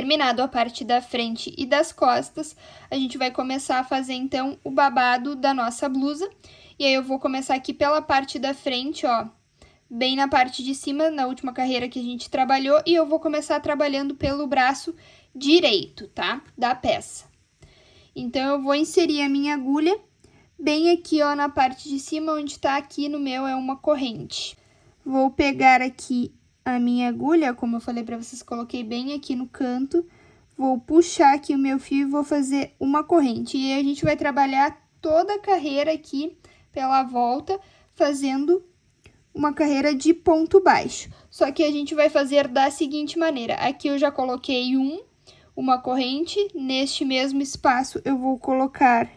Terminado a parte da frente e das costas, a gente vai começar a fazer, então, o babado da nossa blusa. E aí, eu vou começar aqui pela parte da frente, ó, bem na parte de cima, na última carreira que a gente trabalhou, e eu vou começar trabalhando pelo braço direito, tá? Da peça. Então, eu vou inserir a minha agulha bem aqui, ó, na parte de cima, onde tá aqui no meu é uma corrente. Vou pegar aqui a minha agulha, como eu falei pra vocês, coloquei bem aqui no canto. Vou puxar aqui o meu fio e vou fazer uma corrente. E aí, a gente vai trabalhar toda a carreira aqui pela volta, fazendo uma carreira de ponto baixo. Só que a gente vai fazer da seguinte maneira. Aqui eu já coloquei uma corrente. Neste mesmo espaço, eu vou colocar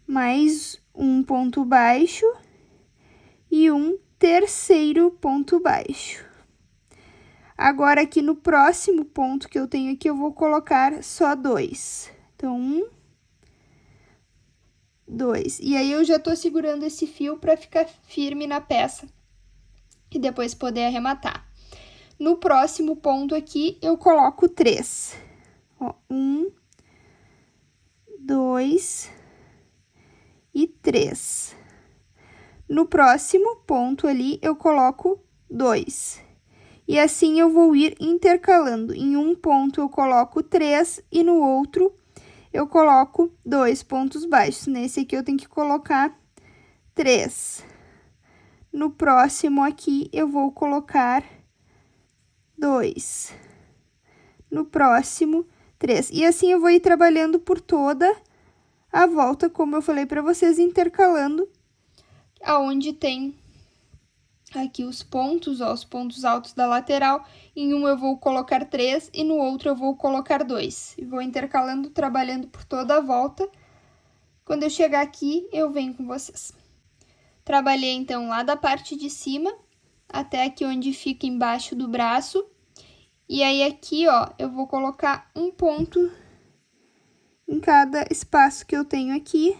mais um ponto baixo e um terceiro ponto baixo. Agora, aqui no próximo ponto que eu tenho aqui, eu vou colocar só 2. Então, 1, 2. E aí, eu já tô segurando esse fio para ficar firme na peça e depois poder arrematar. No próximo ponto aqui, eu coloco 3. Ó, 1, 2 e 3. No próximo ponto ali, eu coloco 2. E assim, eu vou ir intercalando. Em um ponto, eu coloco 3 e no outro, eu coloco 2 pontos baixos. Nesse aqui, eu tenho que colocar 3. No próximo aqui, eu vou colocar 2. No próximo, 3. E assim, eu vou ir trabalhando por toda a volta, como eu falei para vocês, intercalando aonde tem aqui os pontos, ó, os pontos altos da lateral. Em um eu vou colocar 3 e no outro eu vou colocar 2. E vou intercalando, trabalhando por toda a volta. Quando eu chegar aqui, eu venho com vocês. Trabalhei, então, lá da parte de cima até aqui onde fica embaixo do braço. E aí, aqui, ó, eu vou colocar um ponto em cada espaço que eu tenho aqui.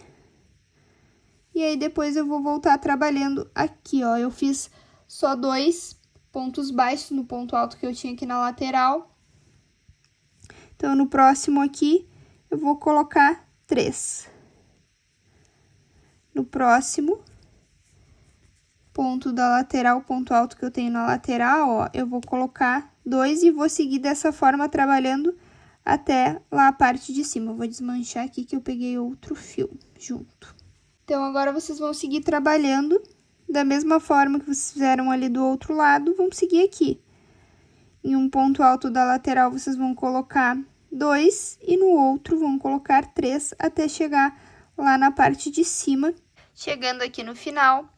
E aí, depois eu vou voltar trabalhando aqui, ó. Eu fiz só 2 pontos baixos no ponto alto que eu tinha aqui na lateral. Então, no próximo aqui, eu vou colocar 3. No próximo ponto da lateral, ponto alto que eu tenho na lateral, ó, eu vou colocar 2 e vou seguir dessa forma, trabalhando até lá a parte de cima. Eu vou desmanchar aqui que eu peguei outro fio junto. Então, agora vocês vão seguir trabalhando da mesma forma que vocês fizeram ali do outro lado, vão seguir aqui. Em um ponto alto da lateral, vocês vão colocar 2 e no outro vão colocar 3 até chegar lá na parte de cima. Chegando aqui no final,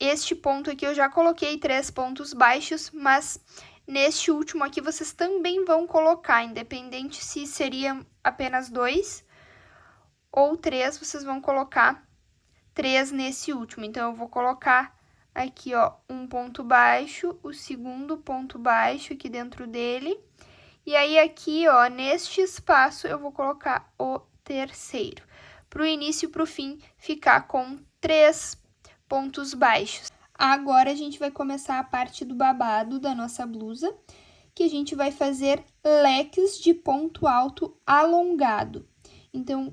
este ponto aqui eu já coloquei 3 pontos baixos, mas neste último aqui vocês também vão colocar, independente se seria apenas 2 ou 3, vocês vão colocar 3 nesse último. Então, eu vou colocar aqui, ó, um ponto baixo, o segundo ponto baixo aqui dentro dele. E aí, aqui, ó, neste espaço, eu vou colocar o terceiro. Pro início e pro fim, ficar com 3 pontos baixos. Agora, a gente vai começar a parte do babado da nossa blusa, que a gente vai fazer leques de ponto alto alongado. Então,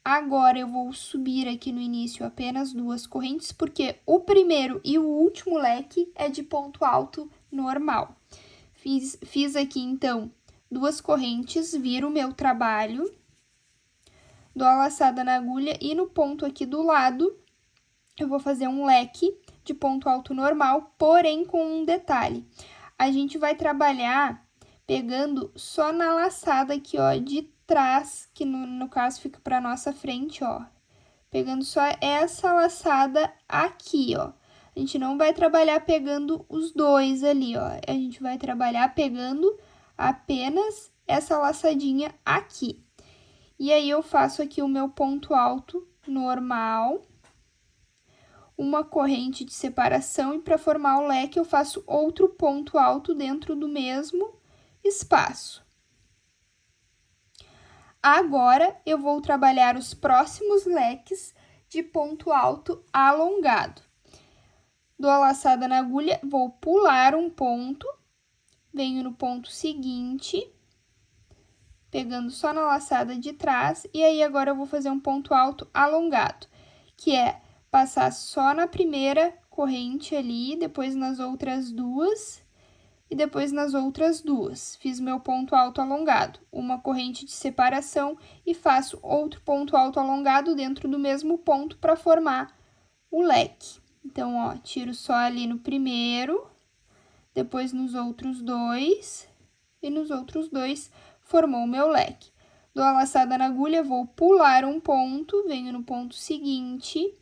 agora, eu vou subir aqui no início apenas 2 correntes, porque o primeiro e o último leque é de ponto alto normal. Fiz aqui, então, 2 correntes, viro o meu trabalho, dou a laçada na agulha e no ponto aqui do lado, eu vou fazer um leque de ponto alto normal, porém com um detalhe. A gente vai trabalhar pegando só na laçada aqui, ó, de trás, que no caso fica pra nossa frente, ó. Pegando só essa laçada aqui, ó. A gente não vai trabalhar pegando os dois ali, ó. A gente vai trabalhar pegando apenas essa laçadinha aqui. E aí, eu faço aqui o meu ponto alto normal, uma corrente de separação, e para formar o leque, eu faço outro ponto alto dentro do mesmo espaço. Agora, eu vou trabalhar os próximos leques de ponto alto alongado. Dou a laçada na agulha, vou pular um ponto, venho no ponto seguinte, pegando só na laçada de trás, e aí agora eu vou fazer um ponto alto alongado, que é passar só na primeira corrente ali, depois nas outras duas, e depois nas outras duas. Fiz meu ponto alto alongado, uma corrente de separação e faço outro ponto alto alongado dentro do mesmo ponto para formar o leque. Então, ó, tiro só ali no primeiro, depois nos outros dois, e nos outros dois formou o meu leque. Dou a laçada na agulha, vou pular um ponto, venho no ponto seguinte,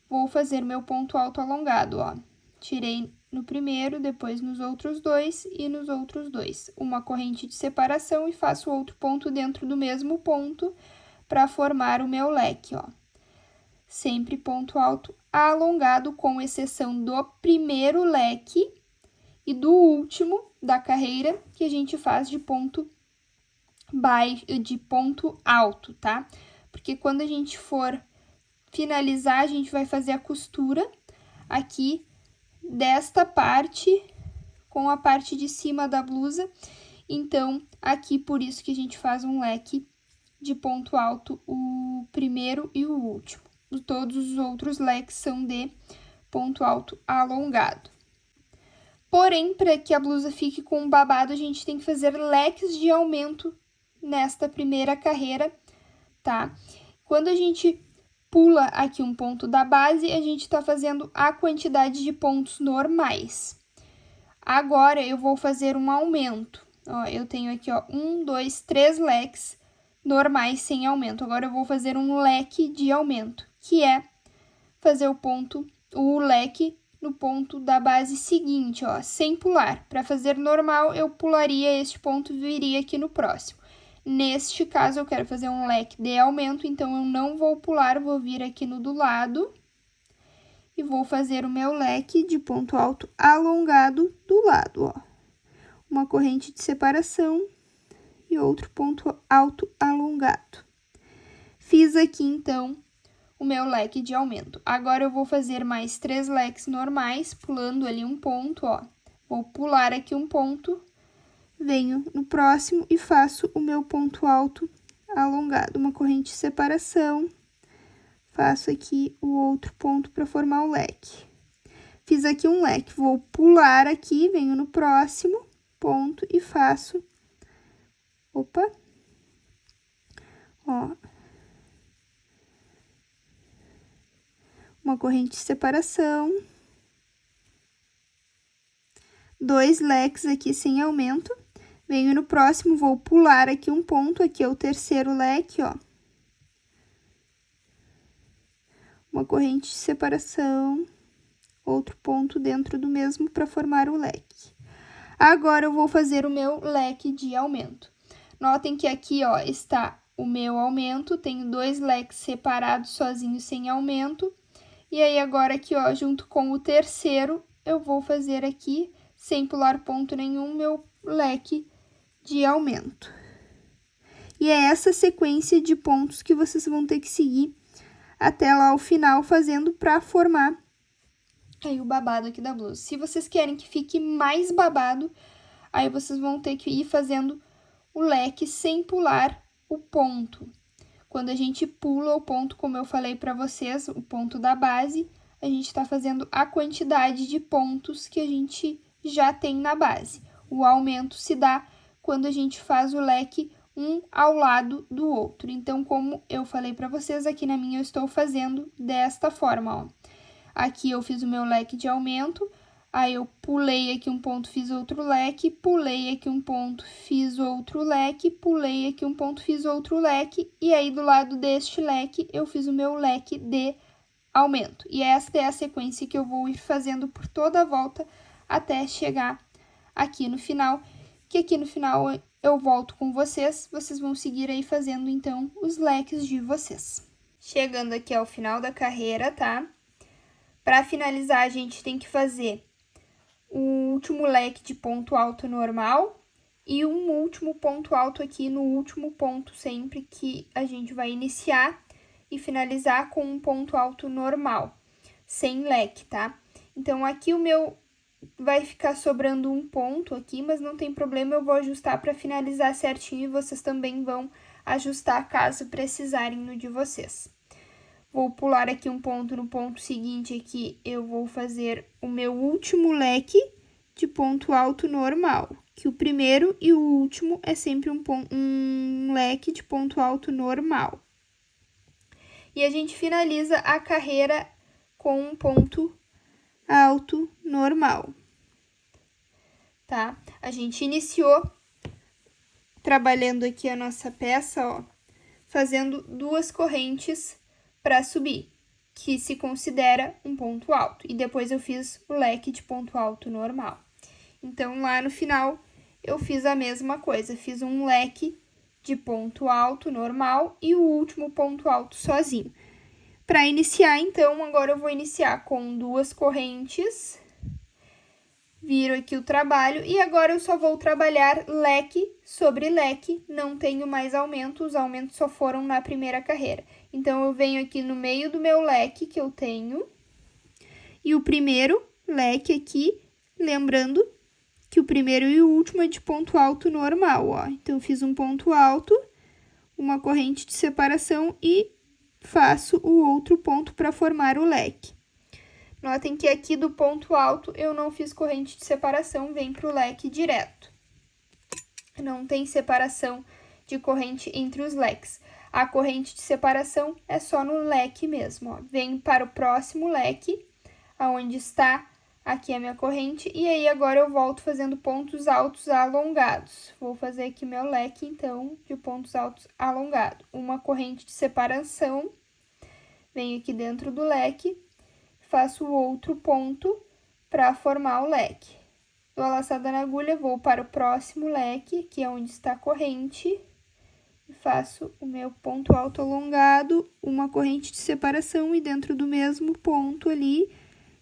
vou fazer meu ponto alto alongado, ó. Tirei no primeiro, depois nos outros dois e nos outros dois. Uma corrente de separação e faço outro ponto dentro do mesmo ponto para formar o meu leque, ó. Sempre ponto alto alongado, com exceção do primeiro leque e do último da carreira, que a gente faz de ponto baixo, de ponto alto, tá? Porque quando a gente for finalizar, a gente vai fazer a costura aqui desta parte com a parte de cima da blusa. Então, aqui por isso que a gente faz um leque de ponto alto, o primeiro e o último. Todos os outros leques são de ponto alto alongado. Porém, para que a blusa fique com um babado, a gente tem que fazer leques de aumento nesta primeira carreira, tá? Quando a gente pula aqui um ponto da base, a gente tá fazendo a quantidade de pontos normais. Agora, eu vou fazer um aumento. Ó, eu tenho aqui, ó, 1, 2, 3 leques normais sem aumento. Agora, eu vou fazer um leque de aumento, que é fazer o leque no ponto da base seguinte, ó, sem pular. Para fazer normal, eu pularia este ponto e viria aqui no próximo. Neste caso, eu quero fazer um leque de aumento, então eu não vou pular, vou vir aqui no do lado e vou fazer o meu leque de ponto alto alongado do lado, ó. Uma corrente de separação e outro ponto alto alongado. Fiz aqui, então, o meu leque de aumento. Agora, eu vou fazer mais 3 leques normais, pulando ali um ponto, ó. Vou pular aqui um ponto, venho no próximo e faço o meu ponto alto alongado, uma corrente de separação, faço aqui o outro ponto para formar o leque. Fiz aqui um leque, vou pular aqui, venho no próximo ponto e faço, opa, ó, uma corrente de separação, 2 leques aqui sem aumento, venho no próximo, vou pular aqui um ponto, aqui é o terceiro leque, ó. Uma corrente de separação, outro ponto dentro do mesmo para formar o leque. Agora, eu vou fazer o meu leque de aumento. Notem que aqui, ó, está o meu aumento, tenho 2 leques separados sozinhos sem aumento. E aí, agora aqui, ó, junto com o terceiro, eu vou fazer aqui, sem pular ponto nenhum, meu leque de aumento. E é essa sequência de pontos que vocês vão ter que seguir até lá o final, fazendo para formar aí o babado aqui da blusa. Se vocês querem que fique mais babado, aí vocês vão ter que ir fazendo o leque sem pular o ponto. Quando a gente pula o ponto, como eu falei para vocês, o ponto da base, a gente tá fazendo a quantidade de pontos que a gente já tem na base. O aumento se dá quando a gente faz o leque um ao lado do outro. Então, como eu falei para vocês, aqui na minha eu estou fazendo desta forma, ó. Aqui eu fiz o meu leque de aumento, aí eu pulei aqui um ponto, fiz outro leque, pulei aqui um ponto, fiz outro leque, pulei aqui um ponto, fiz outro leque, e aí do lado deste leque eu fiz o meu leque de aumento. E esta é a sequência que eu vou ir fazendo por toda a volta até chegar aqui no final, que aqui no final eu volto com vocês, vocês vão seguir aí fazendo, então, os leques de vocês. Chegando aqui ao final da carreira, tá? Para finalizar, a gente tem que fazer o último leque de ponto alto normal e um último ponto alto aqui no último ponto, sempre que a gente vai iniciar e finalizar com um ponto alto normal, sem leque, tá? Então, aqui o meu vai ficar sobrando um ponto aqui, mas não tem problema, eu vou ajustar para finalizar certinho e vocês também vão ajustar caso precisarem no de vocês. Vou pular aqui um ponto no ponto seguinte aqui, eu vou fazer o meu último leque de ponto alto normal, que o primeiro e o último é sempre um leque de ponto alto normal. E a gente finaliza a carreira com um ponto alto normal, tá? A gente iniciou trabalhando aqui a nossa peça, ó, fazendo 2 correntes para subir, que se considera um ponto alto. E depois eu fiz o leque de ponto alto normal. Então, lá no final, eu fiz a mesma coisa. Fiz um leque de ponto alto normal e o último ponto alto sozinho. Para iniciar, então, agora eu vou iniciar com 2 correntes. Viro aqui o trabalho e agora eu só vou trabalhar leque sobre leque, não tenho mais aumento, os aumentos só foram na primeira carreira. Então, eu venho aqui no meio do meu leque que eu tenho, e o primeiro leque aqui, lembrando que o primeiro e o último é de ponto alto normal, ó. Então, eu fiz um ponto alto, uma corrente de separação e faço o outro ponto para formar o leque. Notem que aqui do ponto alto eu não fiz corrente de separação, vem para o leque direto. Não tem separação de corrente entre os leques. A corrente de separação é só no leque mesmo, ó. Vem para o próximo leque, aonde está aqui a minha corrente, e aí agora eu volto fazendo pontos altos alongados. Vou fazer aqui meu leque, então, de pontos altos alongados. Uma corrente de separação, venho aqui dentro do leque, faço o outro ponto para formar o leque. Dou a laçada na agulha, vou para o próximo leque, que é onde está a corrente, e faço o meu ponto alto alongado, uma corrente de separação, e dentro do mesmo ponto ali,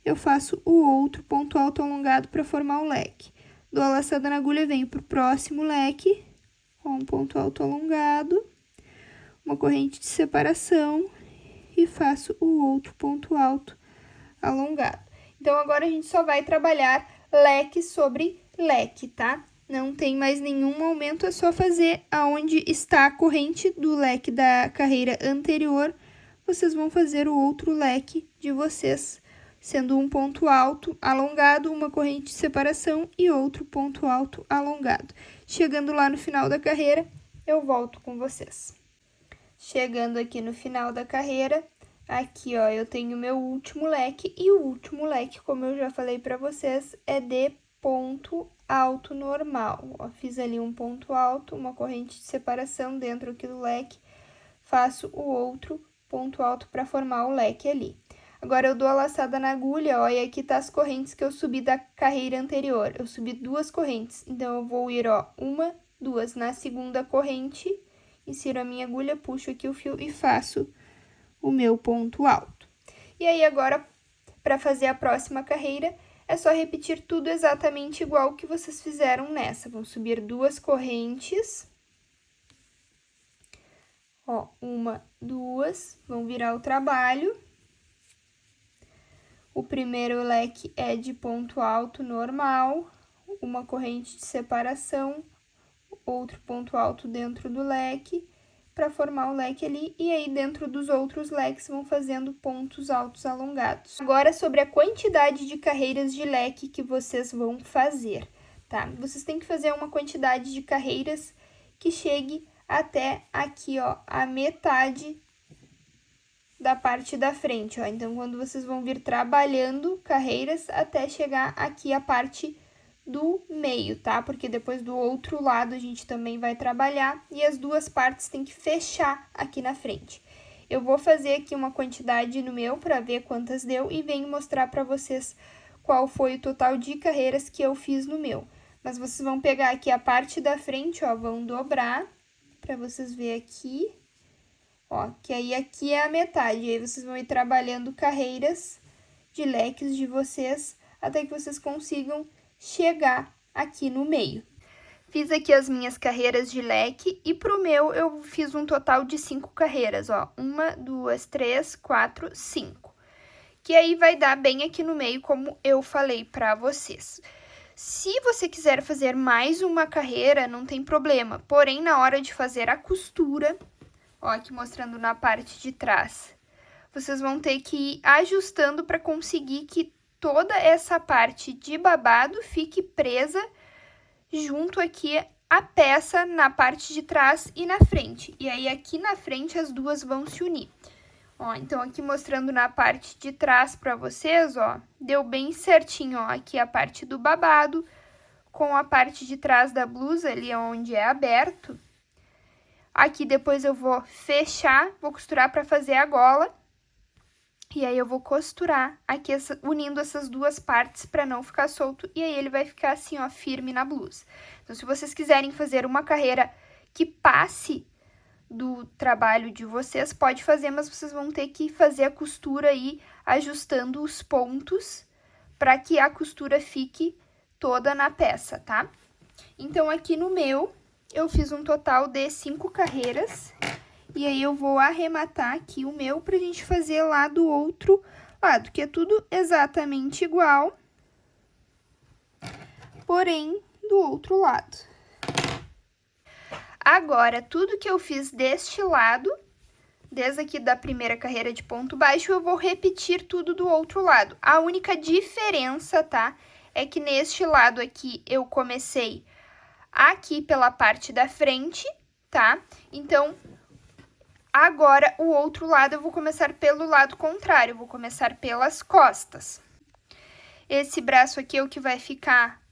eu faço o outro ponto alto alongado para formar o leque. Dou a laçada na agulha, venho para o próximo leque, com um ponto alto alongado, uma corrente de separação, e faço o outro ponto alto alongado. Então, agora a gente só vai trabalhar leque sobre leque, tá? Não tem mais nenhum aumento, é só fazer aonde está a corrente do leque da carreira anterior, vocês vão fazer o outro leque de vocês, sendo um ponto alto alongado, uma corrente de separação e outro ponto alto alongado. Chegando lá no final da carreira, eu volto com vocês. Chegando aqui no final da carreira, aqui, ó, eu tenho meu último leque, e o último leque, como eu já falei pra vocês, é de ponto alto normal. Ó, fiz ali um ponto alto, uma corrente de separação dentro aqui do leque, faço o outro ponto alto para formar o leque ali. Agora, eu dou a laçada na agulha, ó, e aqui tá as correntes que eu subi da carreira anterior. Eu subi 2 correntes, então, eu vou ir, ó, 1, 2 na segunda corrente, insiro a minha agulha, puxo aqui o fio e faço o meu ponto alto. E aí, agora, para fazer a próxima carreira, é só repetir tudo exatamente igual que vocês fizeram nessa. Vão subir 2 correntes. Ó, 1, 2, vão virar o trabalho. O primeiro leque é de ponto alto normal, uma corrente de separação, outro ponto alto dentro do leque, para formar o leque ali, e aí dentro dos outros leques vão fazendo pontos altos alongados. Agora, sobre a quantidade de carreiras de leque que vocês vão fazer, tá? Vocês têm que fazer uma quantidade de carreiras que chegue até aqui, ó, a metade da parte da frente, ó. Então, quando vocês vão vir trabalhando carreiras até chegar aqui a parte do meio, tá? Porque depois do outro lado a gente também vai trabalhar e as 2 partes tem que fechar aqui na frente. Eu vou fazer aqui uma quantidade no meu para ver quantas deu e venho mostrar para vocês qual foi o total de carreiras que eu fiz no meu. Mas vocês vão pegar aqui a parte da frente, ó, vão dobrar para vocês verem aqui, ó, que aí aqui é a metade. E aí vocês vão ir trabalhando carreiras de leques de vocês até que vocês consigam chegar aqui no meio. Fiz aqui as minhas carreiras de leque e pro meu eu fiz um total de 5 carreiras, ó. 1, 2, 3, 4, 5. que aí vai dar bem aqui no meio, como eu falei pra vocês. Se você quiser fazer mais uma carreira, não tem problema, porém, na hora de fazer a costura, ó, aqui mostrando na parte de trás, vocês vão ter que ir ajustando para conseguir que toda essa parte de babado fique presa junto aqui a peça na parte de trás e na frente. E aí, aqui na frente, as duas vão se unir. Ó, então, aqui mostrando na parte de trás para vocês, ó, deu bem certinho, ó, aqui a parte do babado com a parte de trás da blusa, ali onde é aberto. Aqui depois eu vou fechar, vou costurar para fazer a gola. E aí, eu vou costurar aqui, unindo essas duas partes para não ficar solto. E aí, ele vai ficar assim, ó, firme na blusa. Então, se vocês quiserem fazer uma carreira que passe do trabalho de vocês, pode fazer, mas vocês vão ter que fazer a costura aí, ajustando os pontos, para que a costura fique toda na peça, tá? Então, aqui no meu, eu fiz um total de 5 carreiras. E aí, eu vou arrematar aqui o meu pra gente fazer lá do outro lado, que é tudo exatamente igual, porém, do outro lado. Agora, tudo que eu fiz deste lado, desde aqui da primeira carreira de ponto baixo, eu vou repetir tudo do outro lado. A única diferença, tá, é que neste lado aqui, eu comecei aqui pela parte da frente, tá? Então, agora, o outro lado, eu vou começar pelo lado contrário, eu vou começar pelas costas. Esse braço aqui é o que vai ficar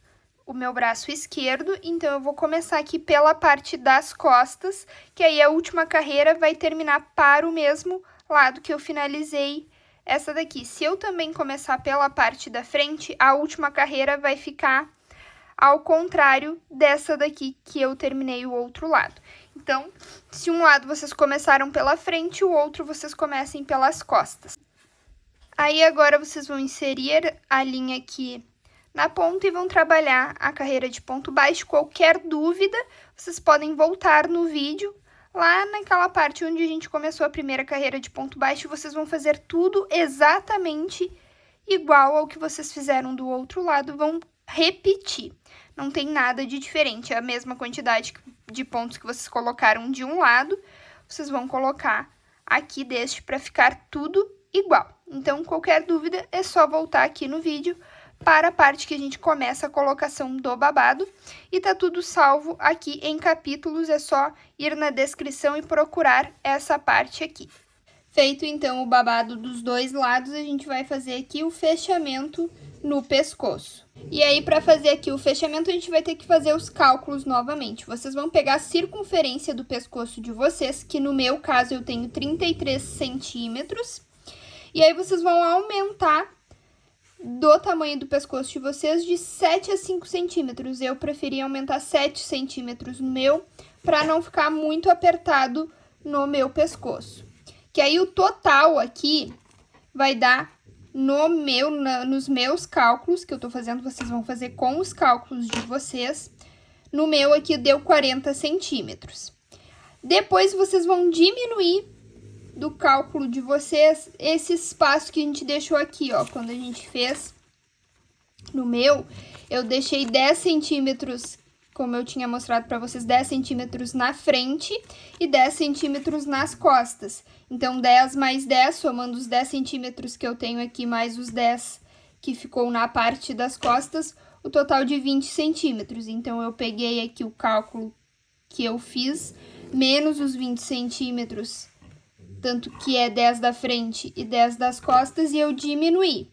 o meu braço esquerdo, então eu vou começar aqui pela parte das costas, que aí a última carreira vai terminar para o mesmo lado que eu finalizei essa daqui. Se eu também começar pela parte da frente, a última carreira vai ficar ao contrário dessa daqui que eu terminei o outro lado. Então, se um lado vocês começaram pela frente, o outro vocês comecem pelas costas. Aí, agora, vocês vão inserir a linha aqui na ponta e vão trabalhar a carreira de ponto baixo. Qualquer dúvida, vocês podem voltar no vídeo, lá naquela parte onde a gente começou a primeira carreira de ponto baixo, vocês vão fazer tudo exatamente igual ao que vocês fizeram do outro lado, vão repetir. Não tem nada de diferente, é a mesma quantidade de pontos que vocês colocaram de um lado, vocês vão colocar aqui deste para ficar tudo igual. Então, qualquer dúvida, é só voltar aqui no vídeo para a parte que a gente começa a colocação do babado. E tá tudo salvo aqui em capítulos, é só ir na descrição e procurar essa parte aqui. Feito, então, o babado dos dois lados, a gente vai fazer aqui o fechamento no pescoço. E aí, para fazer aqui o fechamento, a gente vai ter que fazer os cálculos novamente. Vocês vão pegar a circunferência do pescoço de vocês, que no meu caso eu tenho 33 centímetros. E aí, vocês vão aumentar do tamanho do pescoço de vocês de 7 a 5 centímetros. Eu preferi aumentar 7 centímetros no meu, para não ficar muito apertado no meu pescoço. Que aí, o total aqui vai dar nos meus cálculos que eu tô fazendo, vocês vão fazer com os cálculos de vocês. No meu aqui deu 40 centímetros. Depois, vocês vão diminuir do cálculo de vocês esse espaço que a gente deixou aqui, ó. Quando a gente fez no meu, eu deixei 10 centímetros, como eu tinha mostrado pra vocês, 10 centímetros na frente e 10 centímetros nas costas. Então, 10 mais 10, somando os 10 centímetros que eu tenho aqui, mais os 10 que ficou na parte das costas, o total de 20 centímetros. Então, eu peguei aqui o cálculo que eu fiz, menos os 20 centímetros, tanto que é 10 da frente e 10 das costas, e eu diminuí,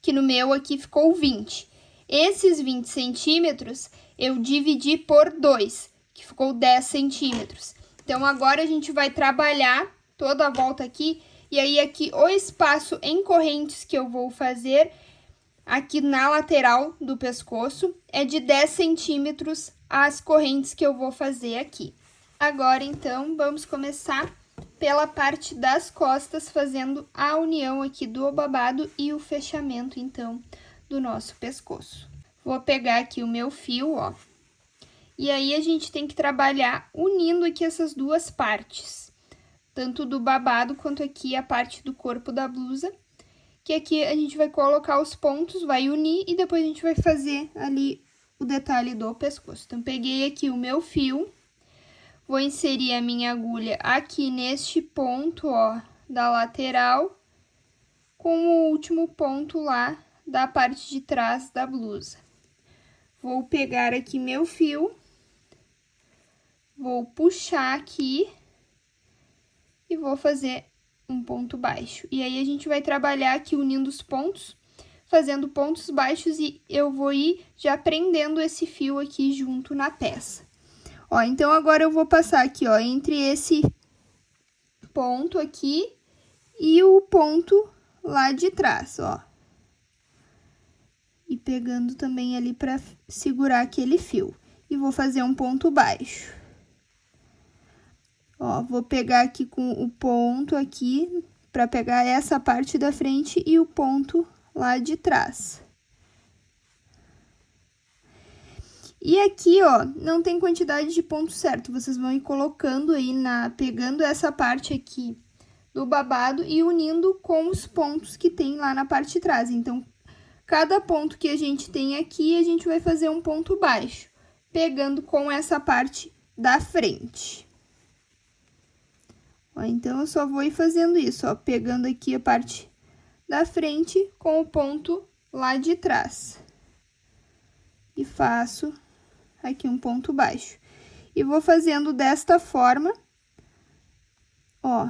que no meu aqui ficou 20. Esses 20 centímetros, eu dividi por 2, que ficou 10 centímetros. Então, agora a gente vai trabalhar toda a volta aqui, e aí aqui o espaço em correntes que eu vou fazer aqui na lateral do pescoço é de 10 centímetros as correntes que eu vou fazer aqui. Agora, então, vamos começar pela parte das costas, fazendo a união aqui do babado e o fechamento, então, do nosso pescoço. Vou pegar aqui o meu fio, ó, e aí a gente tem que trabalhar unindo aqui essas duas partes, tanto do babado quanto aqui a parte do corpo da blusa, que aqui a gente vai colocar os pontos, vai unir e depois a gente vai fazer ali o detalhe do pescoço. Então, peguei aqui o meu fio, vou inserir a minha agulha aqui neste ponto, ó, da lateral, com o último ponto lá da parte de trás da blusa. Vou pegar aqui meu fio, vou puxar aqui e vou fazer um ponto baixo. E aí, a gente vai trabalhar aqui unindo os pontos, fazendo pontos baixos e eu vou ir já prendendo esse fio aqui junto na peça. Ó, então agora eu vou passar aqui, ó, entre esse ponto aqui e o ponto lá de trás, ó. E pegando também ali pra segurar aquele fio. E vou fazer um ponto baixo. Ó, vou pegar aqui com o ponto aqui, pra pegar essa parte da frente e o ponto lá de trás. E aqui, ó, não tem quantidade de ponto certo, vocês vão ir colocando aí, pegando essa parte aqui do babado e unindo com os pontos que tem lá na parte de trás. Então, cada ponto que a gente tem aqui, a gente vai fazer um ponto baixo, pegando com essa parte da frente. Ó, então, eu só vou ir fazendo isso, ó, pegando aqui a parte da frente com o ponto lá de trás. E faço aqui um ponto baixo. E vou fazendo desta forma, ó,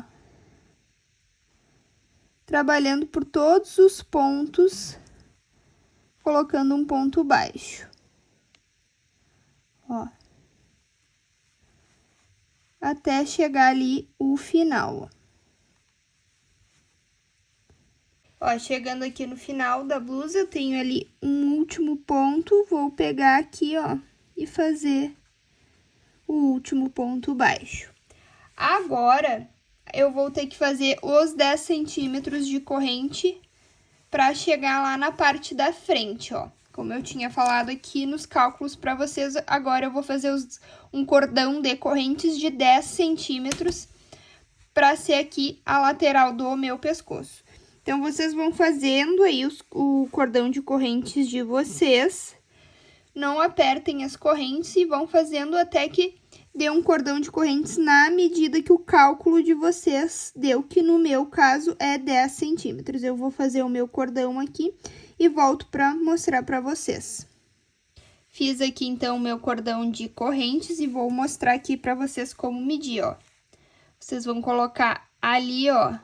trabalhando por todos os pontos, colocando um ponto baixo. Ó. Até chegar ali o final, ó. Chegando aqui no final da blusa, eu tenho ali um último ponto, vou pegar aqui, ó, e fazer o último ponto baixo. Agora, eu vou ter que fazer os 10 centímetros de corrente para chegar lá na parte da frente, ó. Como eu tinha falado aqui nos cálculos para vocês, agora eu vou fazer um cordão de correntes de 10 centímetros para ser aqui a lateral do meu pescoço. Então, vocês vão fazendo aí o cordão de correntes de vocês, não apertem as correntes e vão fazendo até que dê um cordão de correntes na medida que o cálculo de vocês deu, que no meu caso é 10 centímetros. Eu vou fazer o meu cordão aqui e volto para mostrar para vocês. Fiz aqui, então, o meu cordão de correntes e vou mostrar aqui para vocês como medir, ó. Vocês vão colocar ali, ó,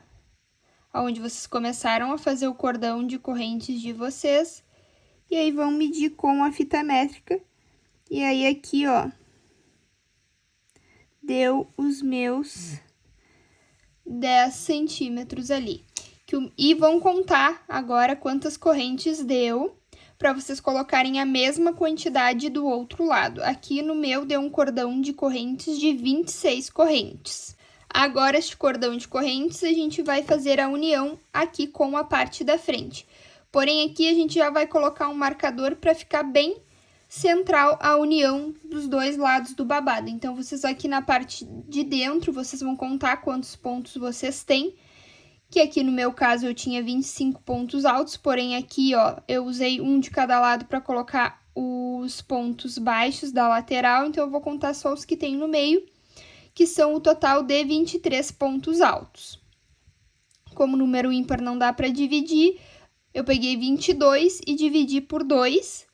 onde vocês começaram a fazer o cordão de correntes de vocês. E aí, vão medir com a fita métrica. E aí, aqui, ó, deu os meus 10 centímetros ali. E vão contar agora quantas correntes deu, para vocês colocarem a mesma quantidade do outro lado. Aqui no meu deu um cordão de correntes de 26 correntes. Agora, este cordão de correntes, a gente vai fazer a união aqui com a parte da frente. Porém, aqui a gente já vai colocar um marcador para ficar bem central a união dos dois lados do babado. Então, vocês aqui na parte de dentro, vocês vão contar quantos pontos vocês têm, que aqui no meu caso eu tinha 25 pontos altos, porém aqui, ó, eu usei um de cada lado para colocar os pontos baixos da lateral, então eu vou contar só os que tem no meio, que são o total de 23 pontos altos. Como número ímpar não dá para dividir, eu peguei 22 e dividi por 2,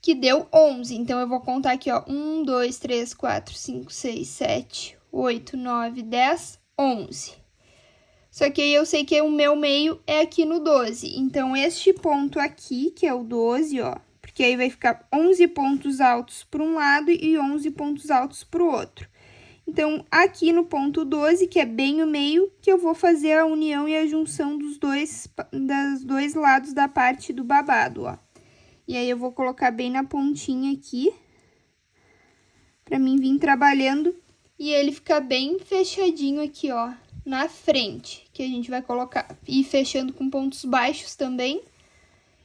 que deu 11. Então, eu vou contar aqui, ó, 1, 2, 3, 4, 5, 6, 7, 8, 9, 10, 11. Só que aí eu sei que o meu meio é aqui no 12. Então, este ponto aqui, que é o 12, ó, porque aí vai ficar 11 pontos altos para um lado e 11 pontos altos para o outro. Então, aqui no ponto 12, que é bem o meio, que eu vou fazer a união e a junção dos dois lados da parte do babado, ó. E aí, eu vou colocar bem na pontinha aqui, pra mim vir trabalhando, e ele fica bem fechadinho aqui, ó, na frente, que a gente vai colocar, e fechando com pontos baixos também.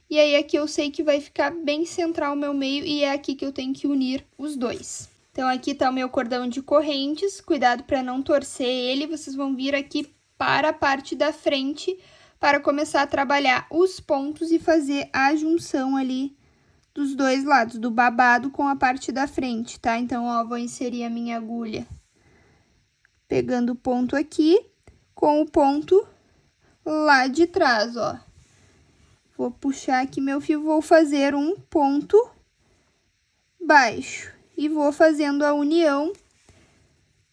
E aí, aqui eu sei que vai ficar bem central o meu meio, e é aqui que eu tenho que unir os dois. Então, aqui tá o meu cordão de correntes, cuidado para não torcer ele, vocês vão vir aqui para a parte da frente para começar a trabalhar os pontos e fazer a junção ali dos dois lados, do babado com a parte da frente, tá? Então, ó, vou inserir a minha agulha pegando o ponto aqui com o ponto lá de trás, ó. Vou puxar aqui meu fio, vou fazer um ponto baixo e vou fazendo a união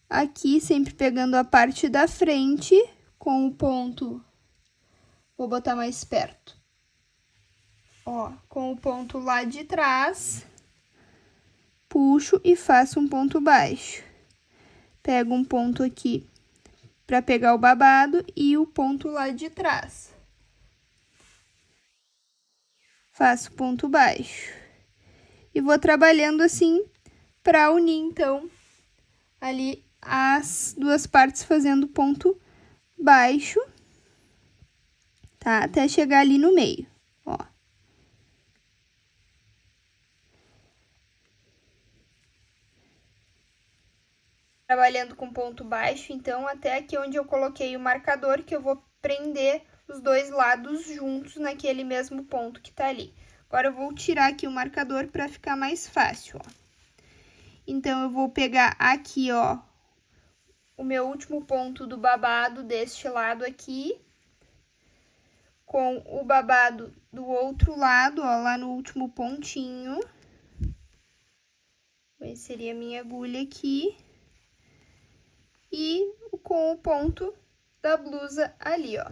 aqui, sempre pegando a parte da frente com o ponto. Vou botar mais perto. Ó, com o ponto lá de trás, puxo e faço um ponto baixo. Pego um ponto aqui para pegar o babado e o ponto lá de trás. Faço ponto baixo. E vou trabalhando assim para unir, então, ali as duas partes fazendo ponto baixo, tá? Até chegar ali no meio, ó. Trabalhando com ponto baixo, então, até aqui onde eu coloquei o marcador, que eu vou prender os dois lados juntos naquele mesmo ponto que tá ali. Agora, eu vou tirar aqui o marcador para ficar mais fácil, ó. Então, eu vou pegar aqui, ó, o meu último ponto do babado deste lado aqui, com o babado do outro lado, ó, lá no último pontinho. Vou inserir a minha agulha aqui. E com o ponto da blusa ali, ó.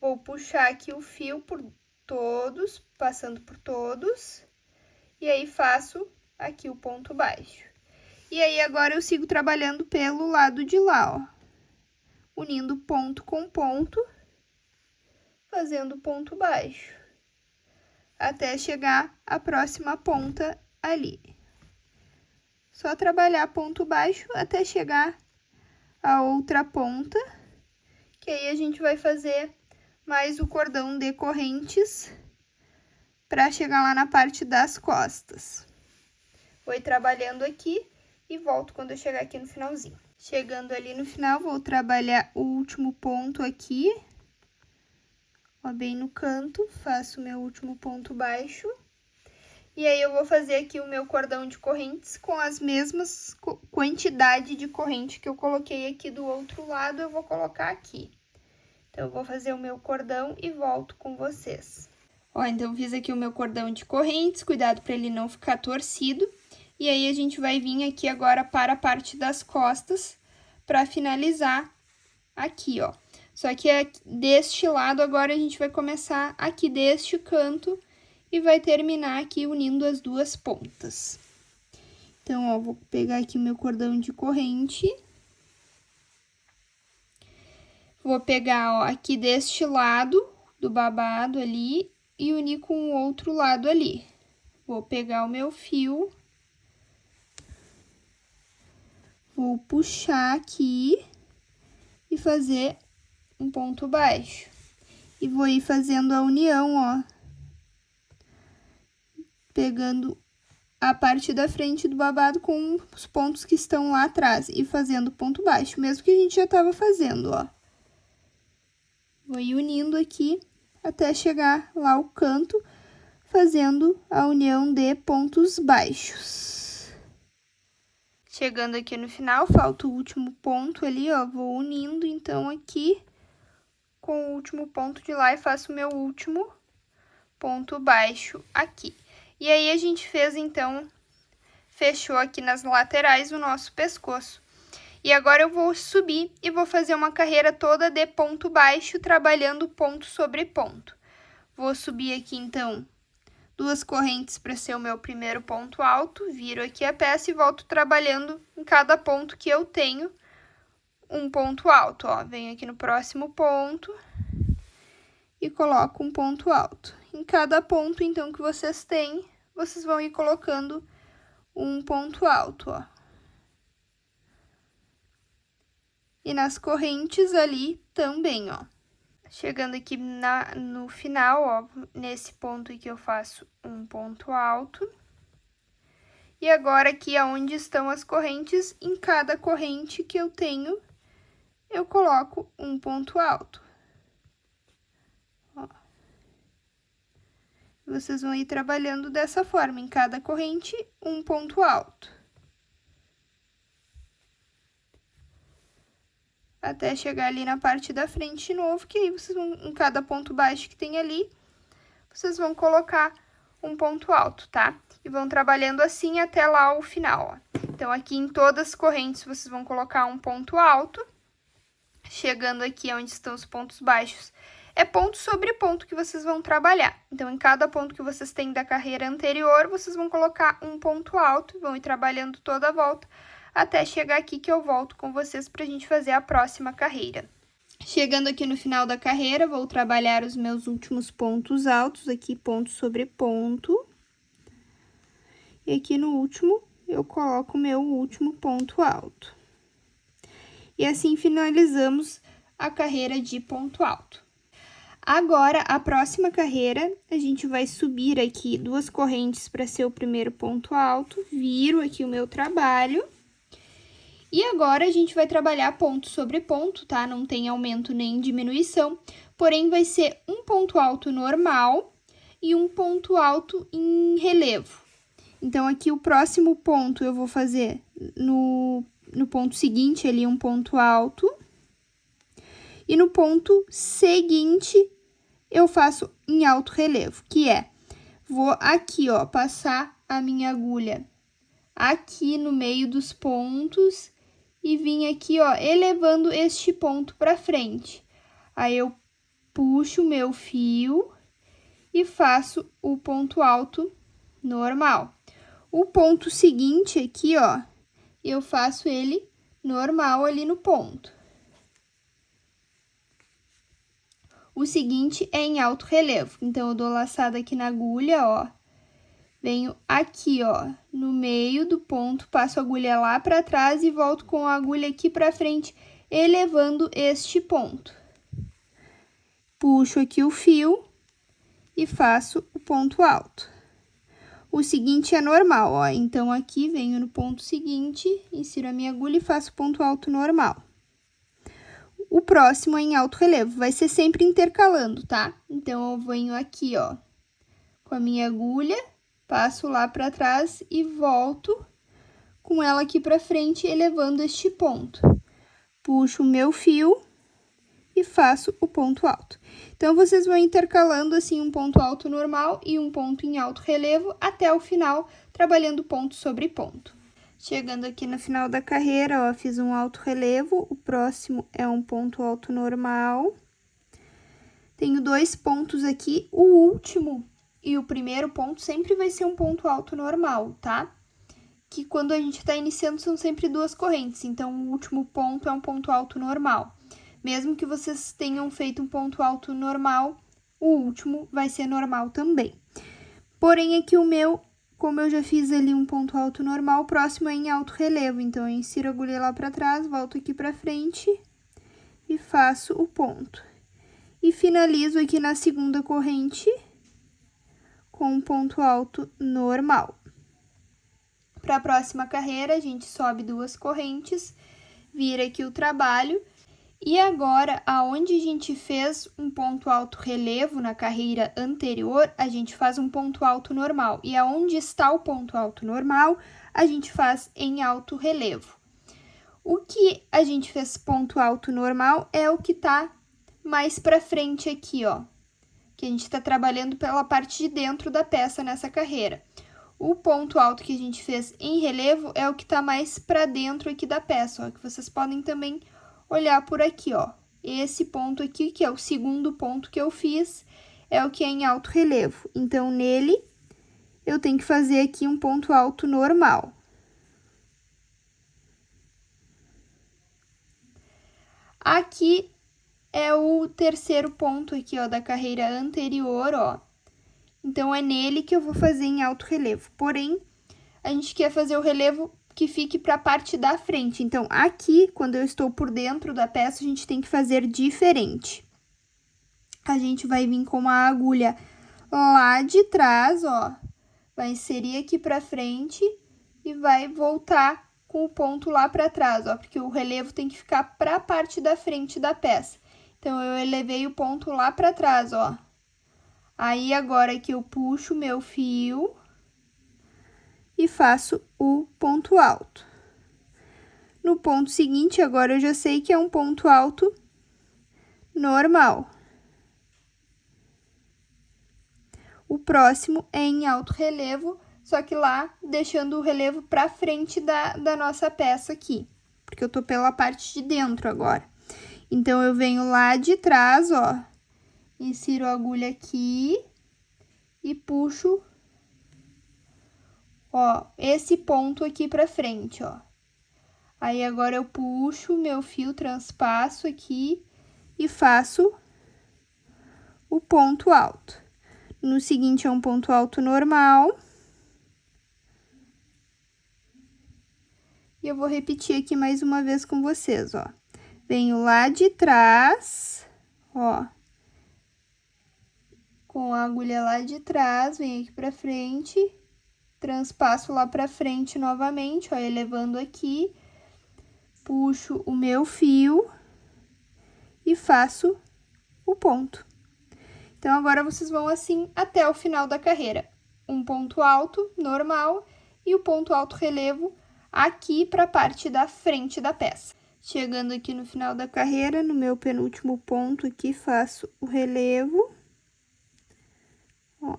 Vou puxar aqui o fio por todos, passando por todos. E aí, faço aqui o ponto baixo. E aí, agora eu sigo trabalhando pelo lado de lá, ó. Unindo ponto com ponto, fazendo ponto baixo. Até chegar à próxima ponta ali. Só trabalhar ponto baixo até chegar a outra ponta, que aí a gente vai fazer mais o cordão de correntes para chegar lá na parte das costas. Vou ir trabalhando aqui e volto quando eu chegar aqui no finalzinho. Chegando ali no final, vou trabalhar o último ponto aqui, ó, bem no canto, faço o meu último ponto baixo. E aí, eu vou fazer aqui o meu cordão de correntes com as mesmas quantidade de corrente que eu coloquei aqui do outro lado, eu vou colocar aqui. Então, eu vou fazer o meu cordão e volto com vocês. Ó, então, fiz aqui o meu cordão de correntes, cuidado para ele não ficar torcido. E aí, a gente vai vir aqui agora para a parte das costas, para finalizar aqui, ó. Só que deste lado, agora, a gente vai começar aqui deste canto e vai terminar aqui unindo as duas pontas. Então, ó, vou pegar aqui o meu cordão de corrente. Vou pegar, ó, aqui deste lado do babado ali e unir com o outro lado ali. Vou pegar o meu fio. Vou puxar aqui e fazer um ponto baixo. E vou ir fazendo a união, ó. Pegando a parte da frente do babado com os pontos que estão lá atrás e fazendo ponto baixo, mesmo que a gente já estava fazendo, ó. Vou ir unindo aqui até chegar lá ao canto, fazendo a união de pontos baixos. Chegando aqui no final, falta o último ponto ali, ó, vou unindo então aqui com o último ponto de lá e faço o meu último ponto baixo aqui. E aí, a gente fez, então, fechou aqui nas laterais o nosso pescoço. E agora, eu vou subir e vou fazer uma carreira toda de ponto baixo, trabalhando ponto sobre ponto. Vou subir aqui, então, duas correntes para ser o meu primeiro ponto alto, viro aqui a peça e volto trabalhando em cada ponto que eu tenho um ponto alto, ó. Venho aqui no próximo ponto e coloco um ponto alto. Em cada ponto, então, que vocês têm, vocês vão ir colocando um ponto alto, ó. E nas correntes ali também, ó. Chegando aqui no final, ó, nesse ponto aqui eu faço um ponto alto. E agora, aqui aonde estão as correntes, em cada corrente que eu tenho, eu coloco um ponto alto. Vocês vão ir trabalhando dessa forma, em cada corrente, um ponto alto. Até chegar ali na parte da frente de novo, que aí vocês vão, em cada ponto baixo que tem ali, vocês vão colocar um ponto alto, tá? E vão trabalhando assim até lá o final, ó. Então, aqui em todas as correntes, vocês vão colocar um ponto alto. Chegando aqui onde estão os pontos baixos, é ponto sobre ponto que vocês vão trabalhar. Então, em cada ponto que vocês têm da carreira anterior, vocês vão colocar um ponto alto e vão ir trabalhando toda a volta, até chegar aqui que eu volto com vocês pra gente fazer a próxima carreira. Chegando aqui no final da carreira, vou trabalhar os meus últimos pontos altos, aqui ponto sobre ponto. E aqui no último, eu coloco o meu último ponto alto. E assim finalizamos a carreira de ponto alto. Agora, a próxima carreira, a gente vai subir aqui 2 correntes para ser o primeiro ponto alto, viro aqui o meu trabalho. E agora, a gente vai trabalhar ponto sobre ponto, tá? Não tem aumento nem diminuição, porém, vai ser um ponto alto normal e um ponto alto em relevo. Então, aqui o próximo ponto eu vou fazer no ponto seguinte ali um ponto alto. E no ponto seguinte, eu faço em alto relevo, que é, vou aqui, ó, passar a minha agulha aqui no meio dos pontos e vim aqui, ó, elevando este ponto para frente. Aí, eu puxo o meu fio e faço o ponto alto normal. O ponto seguinte aqui, ó, eu faço ele normal ali no ponto. O seguinte é em alto relevo. Então, eu dou laçada aqui na agulha, ó. Venho aqui, ó, no meio do ponto, passo a agulha lá para trás e volto com a agulha aqui para frente, elevando este ponto. Puxo aqui o fio e faço o ponto alto. O seguinte é normal, ó. Então, aqui venho no ponto seguinte, insiro a minha agulha e faço ponto alto normal. O próximo é em alto relevo, vai ser sempre intercalando, tá? Então, eu venho aqui, ó, com a minha agulha, passo lá para trás e volto com ela aqui para frente, elevando este ponto. Puxo o meu fio e faço o ponto alto. Então, vocês vão intercalando assim um ponto alto normal e um ponto em alto relevo até o final, trabalhando ponto sobre ponto. Chegando aqui no final da carreira, ó, fiz um alto relevo, o próximo é um ponto alto normal. Tenho 2 pontos aqui, o último e o primeiro ponto sempre vai ser um ponto alto normal, tá? Que quando a gente tá iniciando são sempre 2 correntes, então o último ponto é um ponto alto normal. Mesmo que vocês tenham feito um ponto alto normal, o último vai ser normal também. Porém, aqui o meu, como eu já fiz ali um ponto alto normal, o próximo é em alto relevo. Então, eu insiro a agulha lá para trás, volto aqui para frente e faço o ponto. E finalizo aqui na segunda corrente com um ponto alto normal. Para a próxima carreira, a gente sobe 2 correntes, vira aqui o trabalho. E agora, aonde a gente fez um ponto alto relevo na carreira anterior, a gente faz um ponto alto normal. E aonde está o ponto alto normal, a gente faz em alto relevo. O que a gente fez ponto alto normal é o que tá mais pra frente aqui, ó. Que a gente tá trabalhando pela parte de dentro da peça nessa carreira. O ponto alto que a gente fez em relevo é o que tá mais pra dentro aqui da peça, ó. Que vocês podem também olhar por aqui, ó. Esse ponto aqui, que é o segundo ponto que eu fiz, é o que é em alto relevo. Então, nele, eu tenho que fazer aqui um ponto alto normal. Aqui é o terceiro ponto aqui, ó, da carreira anterior, ó. Então, é nele que eu vou fazer em alto relevo. Porém, a gente quer fazer o relevo que fique para a parte da frente. Então, aqui, quando eu estou por dentro da peça, a gente tem que fazer diferente. A gente vai vir com uma agulha lá de trás, ó, vai inserir aqui para frente e vai voltar com o ponto lá para trás, ó, porque o relevo tem que ficar para a parte da frente da peça. Então, eu elevei o ponto lá para trás, ó, Aí, agora que eu puxo o meu fio e faço o ponto alto. No ponto seguinte, agora eu já sei que é um ponto alto normal. O próximo é em alto relevo, só que lá deixando o relevo pra frente da nossa peça aqui, porque eu tô pela parte de dentro agora. Então, eu venho lá de trás, ó, insiro a agulha aqui e puxo, ó, esse ponto aqui pra frente, ó. Aí, agora eu puxo meu fio, transpasso aqui e faço o ponto alto. No seguinte, é um ponto alto normal. E eu vou repetir aqui mais uma vez com vocês, ó. Venho lá de trás, ó. Com a agulha lá de trás, venho aqui pra frente, transpasso lá pra frente novamente, ó, elevando aqui. Puxo o meu fio e faço o ponto. Então, agora vocês vão assim até o final da carreira. Um ponto alto, normal, e o ponto alto relevo aqui para a parte da frente da peça. Chegando aqui no final da carreira, no meu penúltimo ponto aqui, faço o relevo. Ó.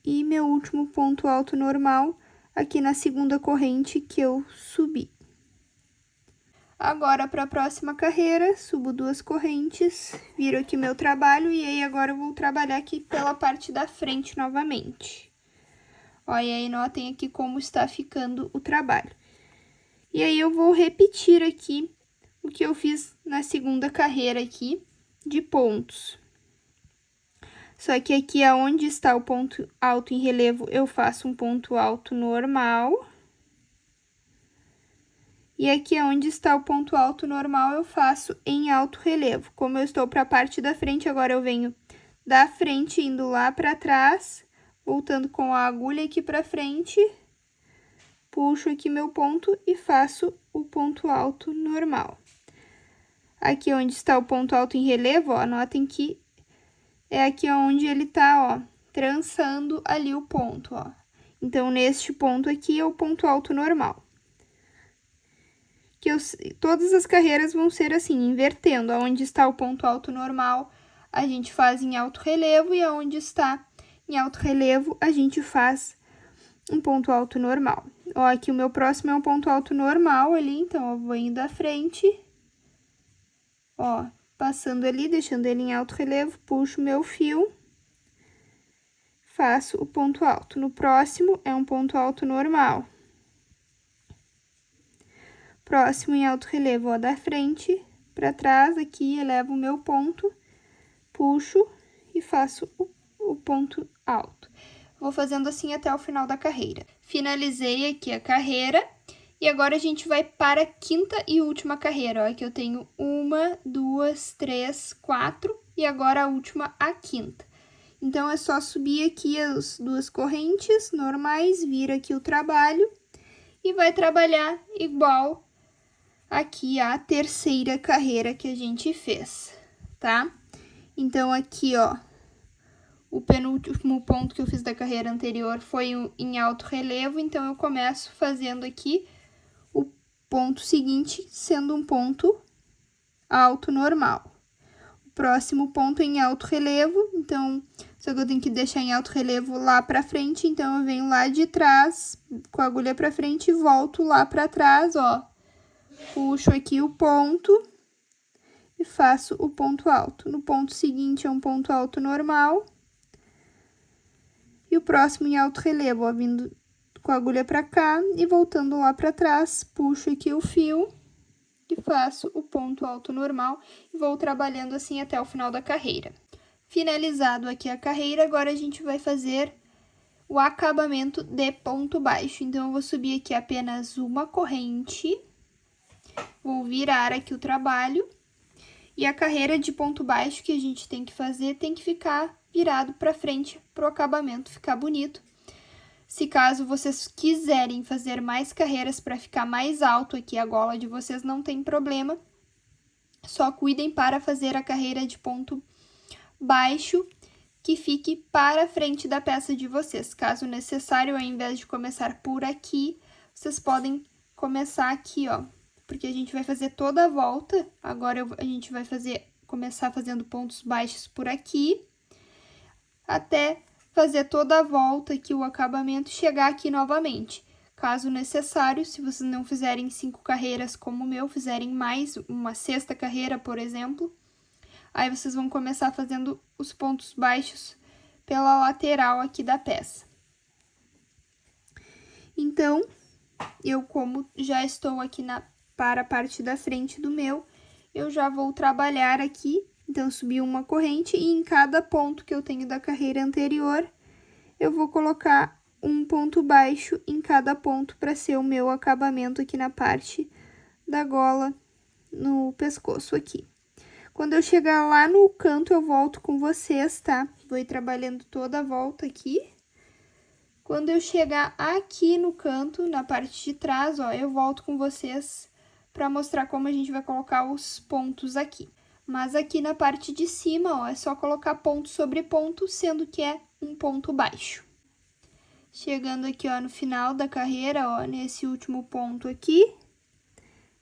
E meu último ponto alto normal aqui na segunda corrente que eu subi. Agora, para a próxima carreira, subo 2 correntes, viro aqui meu trabalho e aí agora eu vou trabalhar aqui pela parte da frente novamente. Ó, e aí notem aqui como está ficando o trabalho. E aí eu vou repetir aqui o que eu fiz na segunda carreira aqui de pontos. Só que aqui aonde está o ponto alto em relevo, eu faço um ponto alto normal. E aqui onde está o ponto alto normal, eu faço em alto relevo. Como eu estou para a parte da frente, agora eu venho da frente, indo lá para trás, voltando com a agulha aqui para frente, puxo aqui meu ponto e faço o ponto alto normal. Aqui onde está o ponto alto em relevo, ó, notem que é aqui onde ele tá, ó, trançando ali o ponto, ó. Então, neste ponto aqui é o ponto alto normal. Todas as carreiras vão ser assim, invertendo. Aonde está o ponto alto normal, a gente faz em alto relevo, e aonde está em alto relevo, a gente faz um ponto alto normal. Ó, aqui o meu próximo é um ponto alto normal ali, então eu vou indo à frente, ó, passando ali, deixando ele em alto relevo, puxo meu fio, faço o ponto alto. No próximo é um ponto alto normal. Próximo em alto relevo, ó, da frente para trás, aqui elevo o meu ponto, puxo e faço o ponto alto. Vou fazendo assim até o final da carreira. Finalizei aqui a carreira e agora a gente vai para a quinta e última carreira, ó, que eu tenho 1, 2, 3, 4 e agora a última, a quinta. Então, é só subir aqui as 2 correntes normais, vira aqui o trabalho e vai trabalhar igual aqui a terceira carreira que a gente fez, tá? Então, aqui, ó, o penúltimo ponto que eu fiz da carreira anterior foi em alto relevo, então eu começo fazendo aqui o ponto seguinte sendo um ponto alto normal. O próximo ponto é em alto relevo, então, só que eu tenho que deixar em alto relevo lá pra frente, então eu venho lá de trás, com a agulha pra frente e volto lá pra trás, ó. Puxo aqui o ponto e faço o ponto alto. No ponto seguinte é um ponto alto normal. E o próximo em alto relevo, ó, vindo com a agulha pra cá e voltando lá pra trás, puxo aqui o fio e faço o ponto alto normal e vou trabalhando assim até o final da carreira. Finalizado aqui a carreira, agora a gente vai fazer o acabamento de ponto baixo. Então, eu vou subir aqui apenas uma corrente, vou virar aqui o trabalho, e a carreira de ponto baixo que a gente tem que fazer tem que ficar virado para frente para o acabamento ficar bonito. Se caso vocês quiserem fazer mais carreiras para ficar mais alto aqui a gola de vocês, não tem problema. Só cuidem para fazer a carreira de ponto baixo que fique para frente da peça de vocês. Caso necessário, ao invés de começar por aqui, vocês podem começar aqui, ó. Porque a gente vai fazer toda a volta. Agora a gente vai começar fazendo pontos baixos por aqui, até fazer toda a volta aqui, o acabamento, e chegar aqui novamente. Caso necessário, se vocês não fizerem 5 carreiras como o meu, fizerem mais, uma 6ª carreira, por exemplo, aí vocês vão começar fazendo os pontos baixos pela lateral aqui da peça. Então, eu, como já estou aqui para a parte da frente do meu, eu já vou trabalhar aqui. Então, subi uma corrente e em cada ponto que eu tenho da carreira anterior, eu vou colocar um ponto baixo em cada ponto para ser o meu acabamento aqui na parte da gola, no pescoço aqui. Quando eu chegar lá no canto, eu volto com vocês, tá? Vou ir trabalhando toda a volta aqui. Quando eu chegar aqui no canto, na parte de trás, ó, eu volto com vocês para mostrar como a gente vai colocar os pontos aqui. Mas aqui na parte de cima, ó, é só colocar ponto sobre ponto, sendo que é um ponto baixo. Chegando aqui, ó, no final da carreira, ó, nesse último ponto aqui,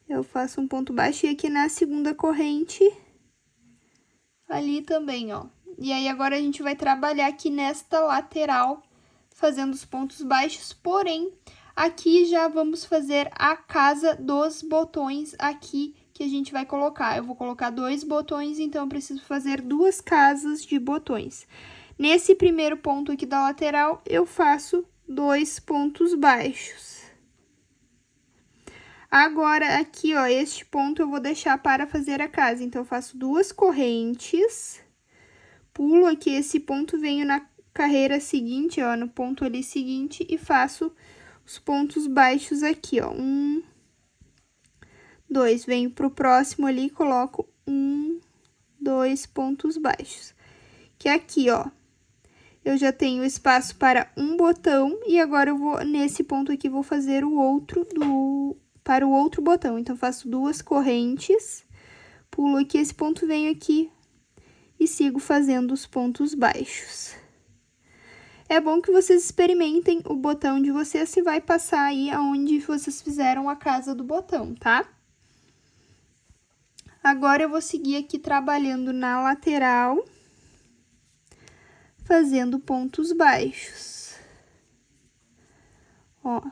eu faço um ponto baixo e aqui na segunda corrente, ali também, ó. E aí, agora a gente vai trabalhar aqui nesta lateral, fazendo os pontos baixos, porém, aqui já vamos fazer a casa dos botões aqui, que a gente vai colocar. Eu vou colocar 2 botões, então eu preciso fazer 2 casas de botões. Nesse primeiro ponto aqui da lateral, eu faço 2 pontos baixos. Agora, aqui, ó, este ponto eu vou deixar para fazer a casa. Então, eu faço 2 correntes, pulo aqui esse ponto, venho na carreira seguinte, ó, no ponto ali seguinte, e faço os pontos baixos aqui, ó. 1, 2, venho pro próximo ali, coloco 1, 2 pontos baixos. Que aqui, ó, eu já tenho espaço para um botão, e agora eu vou, nesse ponto aqui, vou fazer o outro para o outro botão. Então, faço 2 correntes, pulo aqui esse ponto, venho aqui e sigo fazendo os pontos baixos. É bom que vocês experimentem o botão de vocês, se vai passar aí aonde vocês fizeram a casa do botão, tá? Agora, eu vou seguir aqui trabalhando na lateral, fazendo pontos baixos. Ó,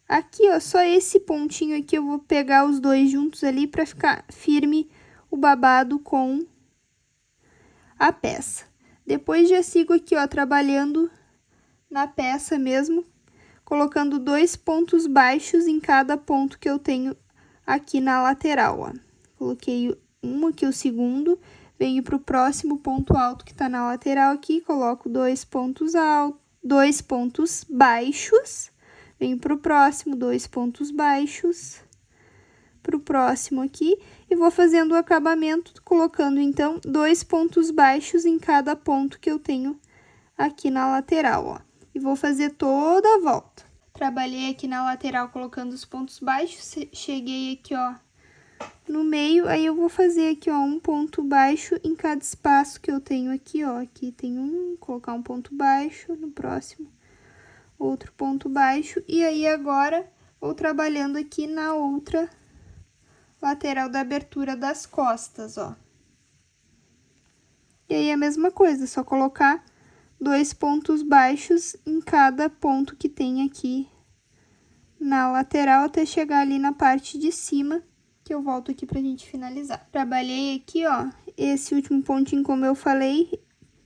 aqui, ó, só esse pontinho aqui eu vou pegar os 2 juntos ali para ficar firme o babado com a peça. Depois, já sigo aqui, ó, trabalhando na peça mesmo, colocando 2 pontos baixos em cada ponto que eu tenho aqui na lateral, ó. Coloquei um aqui, o segundo, venho pro próximo ponto alto que tá na lateral aqui, coloco 2 pontos altos, 2 pontos baixos, venho pro próximo, 2 pontos baixos, pro próximo aqui, e vou fazendo o acabamento, colocando, então, 2 pontos baixos em cada ponto que eu tenho aqui na lateral, ó. E vou fazer toda a volta. Trabalhei aqui na lateral colocando os pontos baixos, cheguei aqui, ó, no meio, aí eu vou fazer aqui, ó, um ponto baixo em cada espaço que eu tenho aqui, ó. Aqui tem colocar um ponto baixo, no próximo outro ponto baixo. E aí, agora, vou trabalhando aqui na outra lateral da abertura das costas, ó. E aí, a mesma coisa, só colocar 2 pontos baixos em cada ponto que tem aqui na lateral, até chegar ali na parte de cima, que eu volto aqui pra gente finalizar. Trabalhei aqui, ó, esse último pontinho, como eu falei,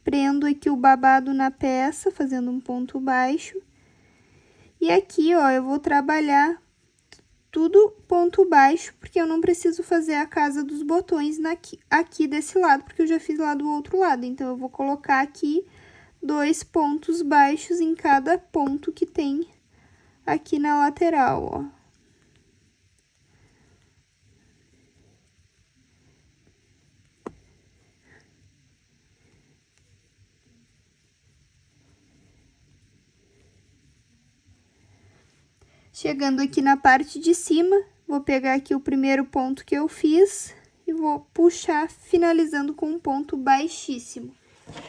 prendo aqui o babado na peça, fazendo um ponto baixo. E aqui, ó, eu vou trabalhar tudo ponto baixo, porque eu não preciso fazer a casa dos botões aqui desse lado, porque eu já fiz lá do outro lado. Então, eu vou colocar aqui 2 pontos baixos em cada ponto que tem aqui na lateral, ó. Chegando aqui na parte de cima, vou pegar aqui o primeiro ponto que eu fiz e vou puxar, finalizando com um ponto baixíssimo.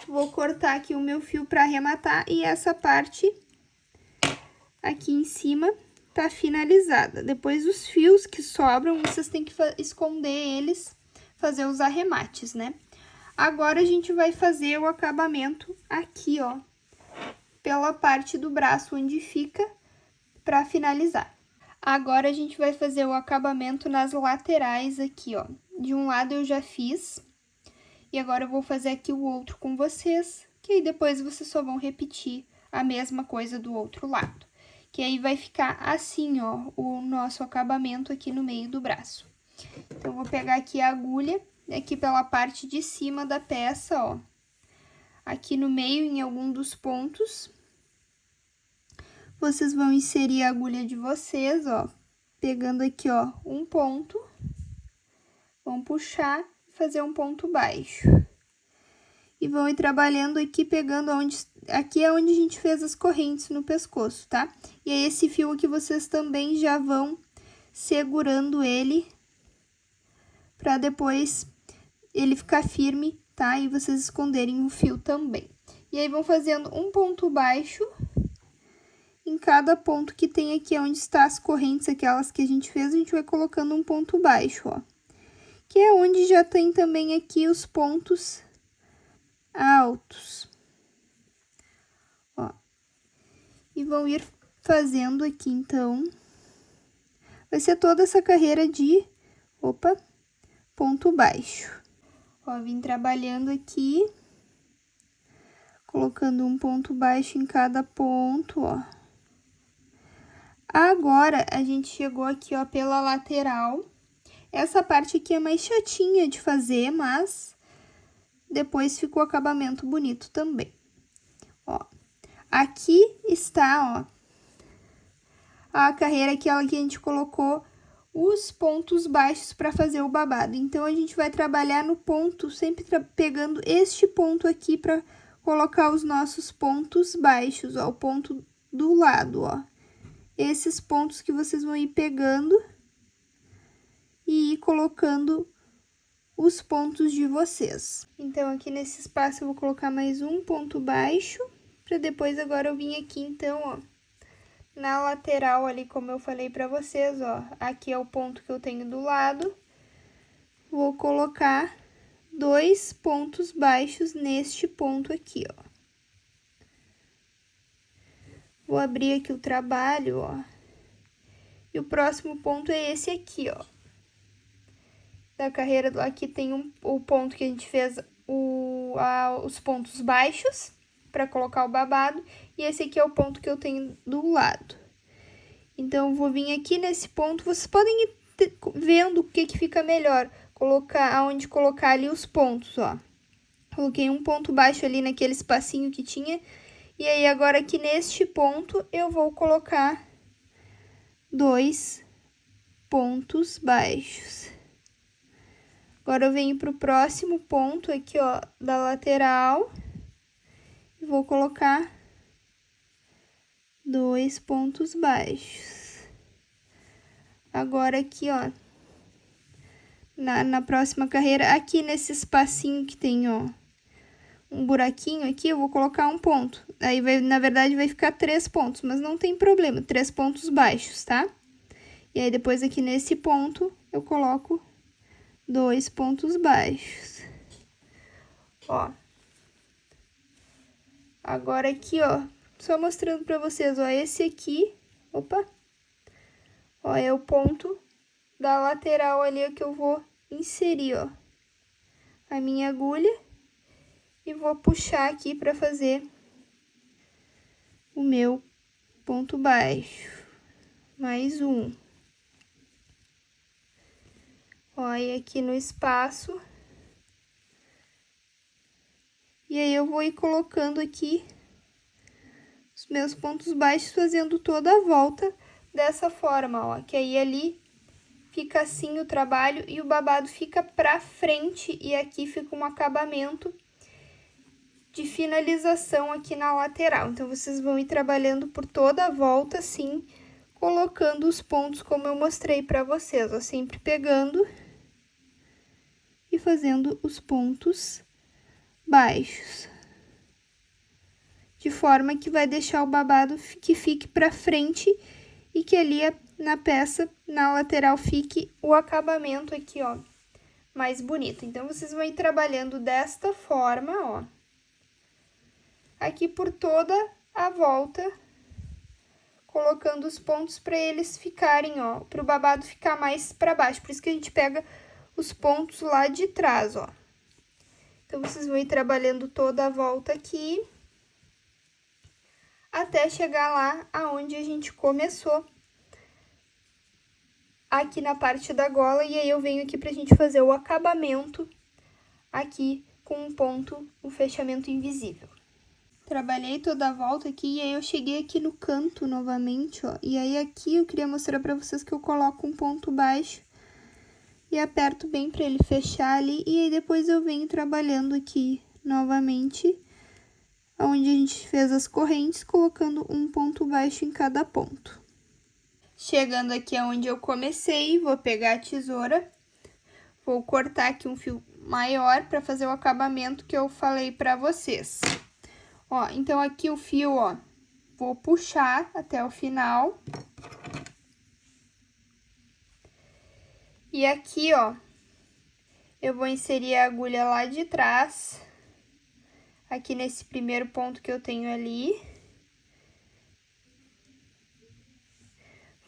Vou cortar aqui o meu fio para arrematar e essa parte aqui em cima tá finalizada. Depois os fios que sobram, vocês têm que esconder eles, fazer os arremates, né? Agora a gente vai fazer o acabamento aqui, ó, pela parte do braço onde fica, para finalizar. Agora a gente vai fazer o acabamento nas laterais aqui, ó. De um lado eu já fiz, e agora eu vou fazer aqui o outro com vocês, que aí depois vocês só vão repetir a mesma coisa do outro lado. Que aí vai ficar assim, ó, o nosso acabamento aqui no meio do braço. Então, eu vou pegar aqui a agulha, aqui pela parte de cima da peça, ó. Aqui no meio, em algum dos pontos, vocês vão inserir a agulha de vocês, ó. Pegando aqui, ó, um ponto, vão puxar e fazer um ponto baixo. E vão ir trabalhando aqui, pegando onde... Aqui é onde a gente fez as correntes no pescoço, tá? E aí, esse fio aqui, vocês também já vão segurando ele, pra depois ele ficar firme, tá? E vocês esconderem o fio também. E aí, vão fazendo um ponto baixo em cada ponto que tem aqui, onde está as correntes, aquelas que a gente fez, a gente vai colocando um ponto baixo, ó. Que é onde já tem também aqui os pontos altos. Ó. E vão ir fazendo aqui, então. Vai ser toda essa carreira de, ponto baixo. Ó, vim trabalhando aqui, colocando um ponto baixo em cada ponto, ó. Agora, a gente chegou aqui, ó, pela lateral. Essa parte aqui é mais chatinha de fazer, mas depois ficou o acabamento bonito também. Ó, aqui está, ó, a carreira que a gente colocou os pontos baixos para fazer o babado. Então, a gente vai trabalhar no ponto, sempre pegando este ponto aqui para colocar os nossos pontos baixos, ó, o ponto do lado, ó. Esses pontos que vocês vão ir pegando e ir colocando os pontos de vocês. Então, aqui nesse espaço eu vou colocar mais um ponto baixo, para depois agora eu vim aqui, então, ó, na lateral ali, como eu falei pra vocês, ó, aqui é o ponto que eu tenho do lado, vou colocar 2 pontos baixos neste ponto aqui, ó. Vou abrir aqui o trabalho, ó, e o próximo ponto é esse aqui, ó. Da carreira, aqui tem o ponto que a gente fez os pontos baixos para colocar o babado, e esse aqui é o ponto que eu tenho do lado. Então, eu vou vir aqui nesse ponto, vocês podem ir vendo o que fica melhor, aonde colocar ali os pontos, ó. Coloquei um ponto baixo ali naquele espacinho que tinha, e aí agora aqui neste ponto eu vou colocar 2 pontos baixos. Agora, eu venho pro próximo ponto aqui, ó, da lateral, e vou colocar 2 pontos baixos. Agora, aqui, ó, na próxima carreira, aqui nesse espacinho que tem, ó, um buraquinho aqui, eu vou colocar um ponto. Aí, na verdade, vai ficar 3 pontos, mas não tem problema, 3 pontos baixos, tá? E aí, depois aqui nesse ponto, eu coloco 2 pontos baixos. Ó. Agora aqui, ó, só mostrando pra vocês, ó, esse aqui, ó, é o ponto da lateral ali que eu vou inserir, ó, a minha agulha e vou puxar aqui pra fazer o meu ponto baixo. Mais um. Ó, e aqui no espaço. E aí, eu vou ir colocando aqui os meus pontos baixos, fazendo toda a volta dessa forma, ó. Que aí, ali, fica assim o trabalho e o babado fica pra frente. E aqui fica um acabamento de finalização aqui na lateral. Então, vocês vão ir trabalhando por toda a volta, assim, colocando os pontos como eu mostrei pra vocês, ó. Sempre pegando e fazendo os pontos baixos. de forma que vai deixar o babado que fique pra frente e que ali na peça, na lateral, fique o acabamento aqui, ó, mais bonito. Então, vocês vão ir trabalhando desta forma, ó, aqui por toda a volta, colocando os pontos para eles ficarem, ó, para o babado ficar mais para baixo. Por isso que a gente pega os pontos lá de trás, ó. Então, vocês vão ir trabalhando toda a volta aqui, até chegar lá aonde a gente começou, aqui na parte da gola, e aí eu venho aqui pra gente fazer o acabamento aqui com um ponto, um fechamento invisível. Trabalhei toda a volta aqui, e aí eu cheguei aqui no canto novamente, ó, e aí aqui eu queria mostrar pra vocês que eu coloco um ponto baixo e aperto bem pra ele fechar ali, e aí depois eu venho trabalhando aqui novamente, onde a gente fez as correntes, colocando um ponto baixo em cada ponto. Chegando aqui aonde eu comecei, vou pegar a tesoura, vou cortar aqui um fio maior para fazer o acabamento que eu falei para vocês. Ó, então aqui o fio, ó, vou puxar até o final. E aqui, ó, eu vou inserir a agulha lá de trás, aqui nesse primeiro ponto que eu tenho ali.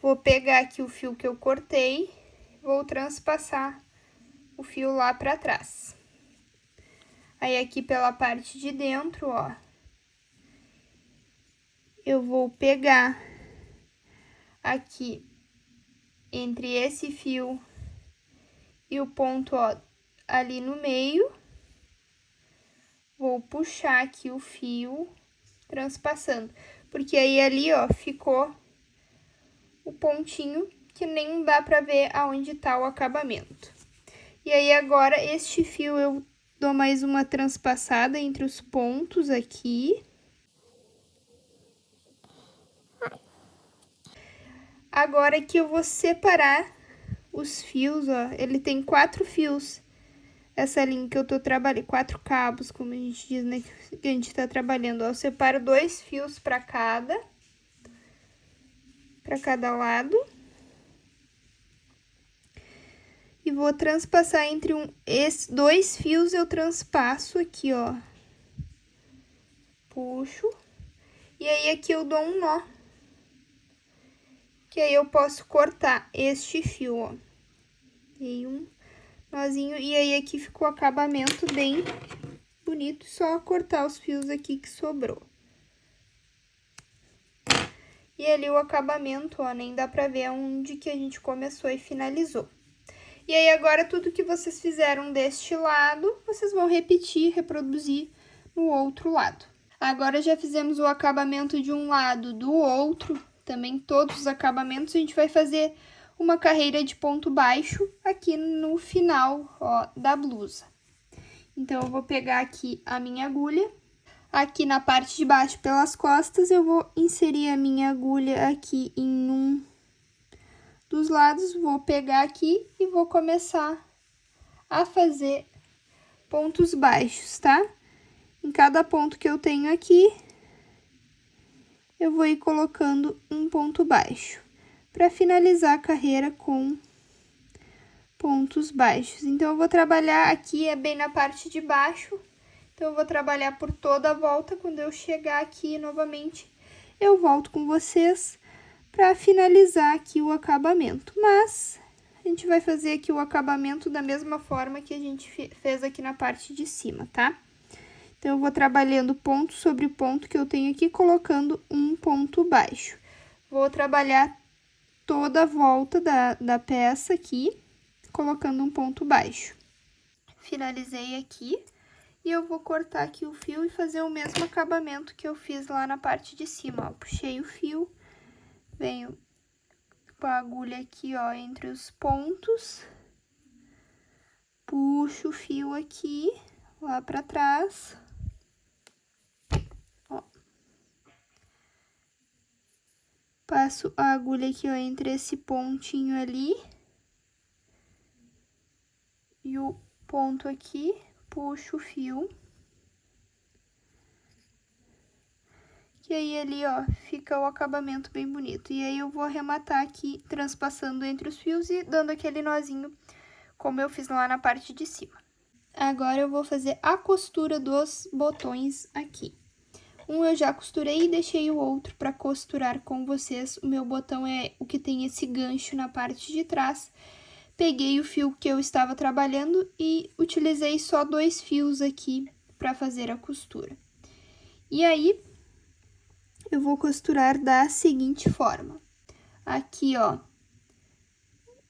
Vou pegar aqui o fio que eu cortei, vou transpassar o fio lá pra trás. Aí, aqui pela parte de dentro, ó, eu vou pegar aqui entre esse fio e o ponto, ó, ali no meio. Vou puxar aqui o fio, transpassando, porque aí ali, ó, ficou o pontinho que nem dá pra ver aonde tá o acabamento. E aí, agora, este fio eu dou mais uma transpassada entre os pontos aqui. Agora que eu vou separar os fios, ó, ele tem 4 fios, essa linha que eu tô trabalhando, 4 cabos, como a gente diz, né, que a gente tá trabalhando, ó. Eu separo 2 fios pra cada lado. E vou transpassar entre esses 2 fios, eu transpasso aqui, ó. Puxo. E aí, aqui eu dou um nó. Que aí eu posso cortar este fio, ó. Dei um nozinho. E aí, aqui ficou o acabamento bem bonito. Só cortar os fios aqui que sobrou. E ali o acabamento, ó, nem dá pra ver onde que a gente começou e finalizou. E aí, agora, tudo que vocês fizeram deste lado, vocês vão repetir, reproduzir no outro lado. Agora, já fizemos o acabamento de um lado, do outro, também todos os acabamentos, a gente vai fazer uma carreira de ponto baixo aqui no final, ó, da blusa. Então, eu vou pegar aqui a minha agulha. Aqui na parte de baixo, pelas costas, eu vou inserir a minha agulha aqui em um dos lados, vou pegar aqui e vou começar a fazer pontos baixos, tá? Em cada ponto que eu tenho aqui, eu vou ir colocando um ponto baixo, para finalizar a carreira com pontos baixos. Então, eu vou trabalhar aqui, é bem na parte de baixo, então eu vou trabalhar por toda a volta. Quando eu chegar aqui novamente, eu volto com vocês para finalizar aqui o acabamento. Mas a gente vai fazer aqui o acabamento da mesma forma que a gente fez aqui na parte de cima, tá? Então, eu vou trabalhando ponto sobre ponto que eu tenho aqui, colocando um ponto baixo. Vou trabalhar toda a volta da peça aqui, colocando um ponto baixo. Finalizei aqui. E eu vou cortar aqui o fio e fazer o mesmo acabamento que eu fiz lá na parte de cima, ó. Puxei o fio, venho com a agulha aqui, ó, entre os pontos. Puxo o fio aqui, lá pra trás. Ó. Passo a agulha aqui, ó, entre esse pontinho ali. E o ponto aqui, puxo o fio. Que aí ali, ó, fica o acabamento bem bonito. E aí eu vou arrematar aqui, transpassando entre os fios e dando aquele nozinho, como eu fiz lá na parte de cima. Agora eu vou fazer a costura dos botões aqui. Um eu já costurei e deixei o outro para costurar com vocês. O meu botão é o que tem esse gancho na parte de trás. Peguei o fio que eu estava trabalhando e utilizei só 2 fios aqui para fazer a costura. E aí, eu vou costurar da seguinte forma. Aqui, ó,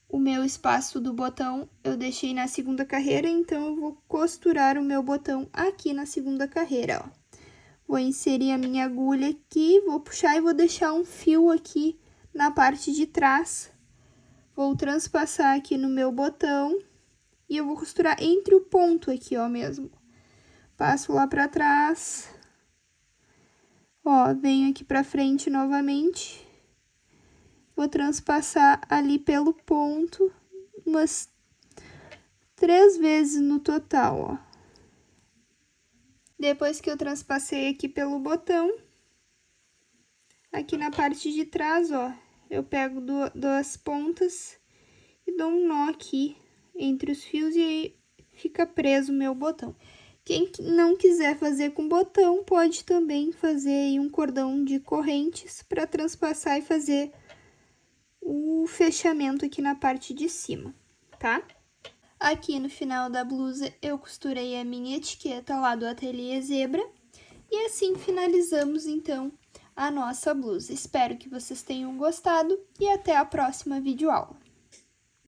o meu espaço do botão eu deixei na segunda carreira, então eu vou costurar o meu botão aqui na segunda carreira, ó. Vou inserir a minha agulha aqui, vou puxar e vou deixar um fio aqui na parte de trás. Vou transpassar aqui no meu botão e eu vou costurar entre o ponto aqui, ó, mesmo. Passo lá pra trás. Ó, venho aqui pra frente novamente. Vou transpassar ali pelo ponto umas 3 vezes no total, ó. Depois que eu transpassei aqui pelo botão, aqui na parte de trás, ó, eu pego duas pontas e dou um nó aqui entre os fios e aí fica preso o meu botão. Quem não quiser fazer com botão, pode também fazer aí um cordão de correntes para transpassar e fazer o fechamento aqui na parte de cima, tá? Aqui no final da blusa eu costurei a minha etiqueta lá do Ateliê Zebra e assim finalizamos então a nossa blusa. Espero que vocês tenham gostado e até a próxima videoaula.